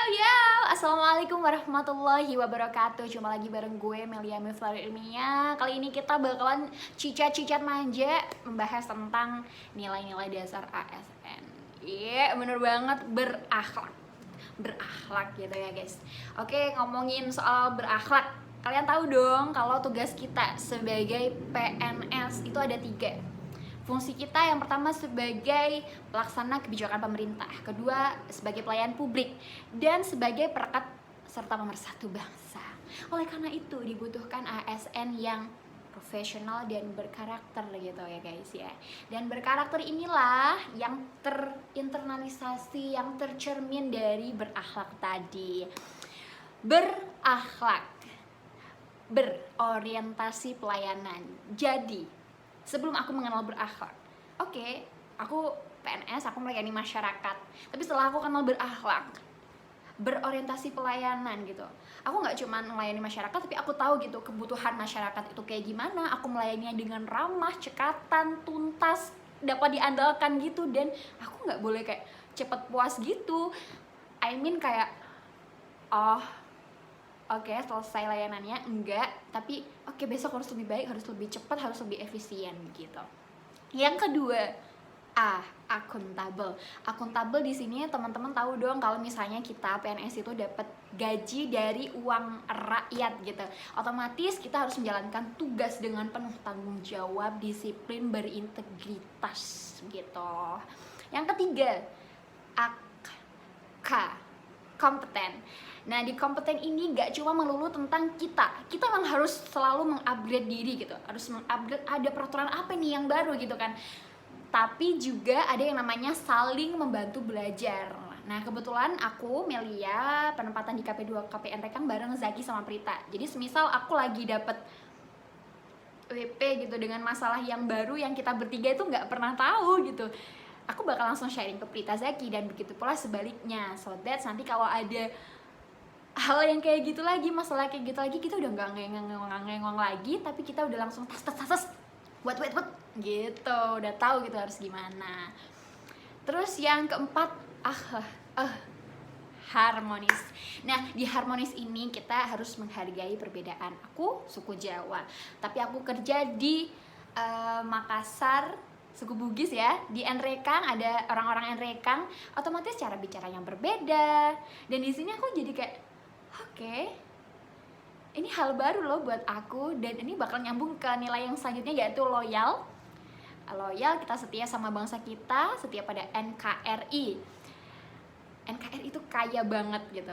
yo, assalamualaikum warahmatullahi wabarakatuh. Jumpa lagi bareng gue Melia Miflari Ilmiah. Kali ini kita bakalan cicat-cicat manja membahas tentang nilai-nilai dasar ASN. Iya, bener banget, berakhlak gitu ya guys. Oke, ngomongin soal berakhlak, kalian tahu dong kalau tugas kita sebagai PNS itu ada 3. Fungsi kita yang pertama sebagai pelaksana kebijakan pemerintah, kedua sebagai pelayan publik, dan sebagai perekat serta pemersatu bangsa. Oleh karena itu dibutuhkan ASN yang profesional dan berkarakter gitu ya guys ya. Dan berkarakter inilah yang terinternalisasi, yang tercermin dari berakhlak tadi. Berakhlak, berorientasi pelayanan. Jadi sebelum aku mengenal berakhlak, oke, aku PNS, aku melayani masyarakat. Tapi setelah aku kenal berakhlak, berorientasi pelayanan gitu, aku nggak cuma melayani masyarakat, tapi aku tahu gitu kebutuhan masyarakat itu kayak gimana. Aku melayaninya dengan ramah, cekatan, tuntas, dapat diandalkan gitu. Dan aku nggak boleh kayak cepet puas gitu. I mean kayak, oh oke, selesai layanannya, enggak, tapi oke, besok harus lebih baik, harus lebih cepat, harus lebih efisien gitu. Yang kedua, akuntabel. Akuntabel di sini teman-teman tahu dong kalau misalnya kita PNS itu dapat gaji dari uang rakyat gitu. Otomatis kita harus menjalankan tugas dengan penuh tanggung jawab, disiplin, berintegritas gitu. Yang ketiga, kompeten. Nah, di kompeten ini gak cuma melulu tentang kita memang harus selalu mengupgrade diri gitu, harus mengupgrade, ada peraturan apa nih yang baru gitu kan. Tapi juga ada yang namanya saling membantu belajar. Nah, kebetulan aku, Melia, penempatan di KP2 KPN Rekang bareng Zaki sama Prita. Jadi semisal aku lagi dapet WP gitu dengan masalah yang baru yang kita bertiga itu gak pernah tahu gitu, aku bakal langsung sharing ke Prita, Zaki, dan begitu pula sebaliknya. So that nanti kalau ada hal yang kayak gitu lagi, masalah kayak gitu lagi, kita udah nggak ngengong lagi, tapi kita udah langsung tas what gitu, udah tahu gitu harus gimana. Terus yang keempat, harmonis. Nah, di harmonis ini kita harus menghargai perbedaan. Aku suku Jawa, tapi aku kerja di Makassar, suku Bugis ya. Di Nrekang ada orang-orang Nrekang, otomatis cara bicara yang berbeda. Dan di sini aku jadi kayak, oke, ini hal baru loh buat aku, dan ini bakal nyambung ke nilai yang selanjutnya, yaitu loyal. Loyal, kita setia sama bangsa kita, setia pada NKRI. NKRI itu kaya banget gitu.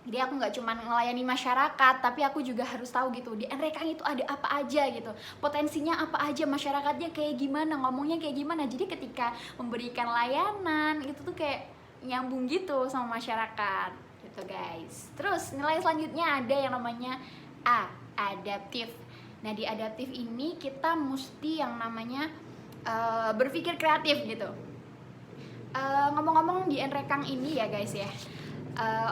Jadi aku nggak cuma melayani masyarakat, tapi aku juga harus tahu gitu di NREKAN itu ada apa aja gitu, potensinya apa aja, masyarakatnya kayak gimana, ngomongnya kayak gimana. Jadi ketika memberikan layanan itu tuh kayak nyambung gitu sama masyarakat gitu guys. Terus nilai selanjutnya ada yang namanya adaptif. Nah, di adaptif ini kita mesti yang namanya berpikir kreatif gitu. Ngomong-ngomong di NREKAN ini ya guys ya,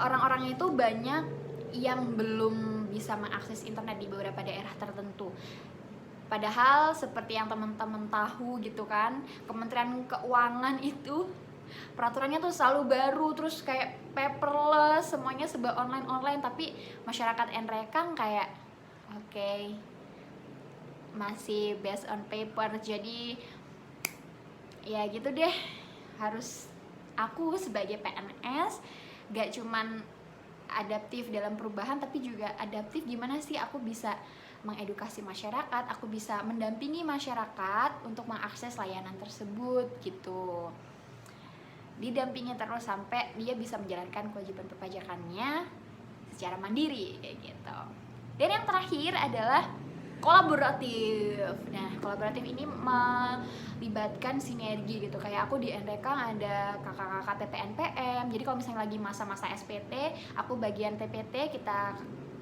orang-orangnya itu banyak yang belum bisa mengakses internet di beberapa daerah tertentu. Padahal seperti yang teman-teman tahu gitu kan, Kementerian Keuangan itu peraturannya tuh selalu baru, terus kayak paperless, semuanya serba online, tapi masyarakat NREKAN kayak oke, masih based on paper. Jadi ya gitu deh, harus aku sebagai PNS gak cuman adaptif dalam perubahan, tapi juga adaptif gimana sih aku bisa mengedukasi masyarakat, aku bisa mendampingi masyarakat untuk mengakses layanan tersebut gitu. Didampingi terus sampai dia bisa menjalankan kewajiban perpajakannya secara mandiri kayak gitu. Dan yang terakhir adalah kolaboratif. Nah, kolaboratif ini melibatkan sinergi gitu. Kayak aku di NREKAN ada kakak-kakak TPNPM. Jadi kalau misalnya lagi masa-masa SPT, aku bagian TPT, kita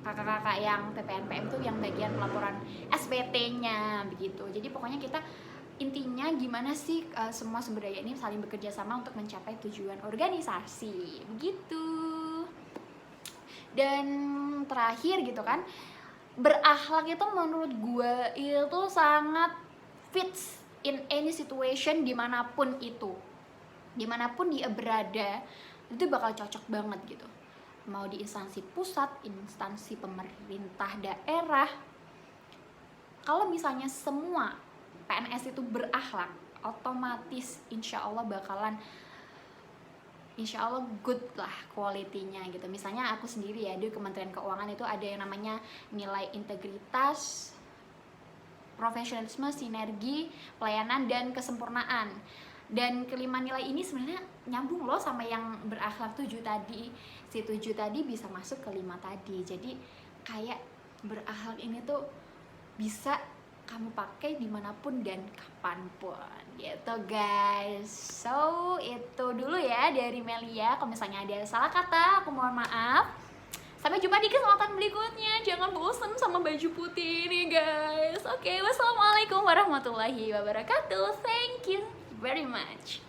kakak-kakak yang TPNPM tuh yang bagian pelaporan SPT-nya begitu. Jadi pokoknya kita intinya gimana sih semua sumber daya ini saling bekerja sama untuk mencapai tujuan organisasi begitu. Dan terakhir gitu kan, berakhlak itu menurut gue itu sangat fits in any situation, dimanapun dia berada, itu bakal cocok banget gitu. mau di instansi pusat, instansi pemerintah daerah. Kalau misalnya semua PNS itu berakhlak, otomatis insya Allah good lah quality-nya gitu. Misalnya aku sendiri ya, di Kementerian Keuangan itu ada yang namanya nilai integritas, profesionalisme, sinergi, pelayanan, dan kesempurnaan. Dan kelima nilai ini sebenarnya nyambung loh sama yang berakhlak 7 tadi. Si 7 tadi bisa masuk ke 5 tadi. Jadi kayak berakhlak ini tuh bisa kamu pakai dimanapun dan kapanpun gitu guys. So itu dulu ya dari Melia. Kalau misalnya ada salah kata, aku mohon maaf. Sampai jumpa di kesempatan berikutnya. Jangan bosan sama baju putih ini guys. Oke, wassalamualaikum warahmatullahi wabarakatuh. Thank you very much.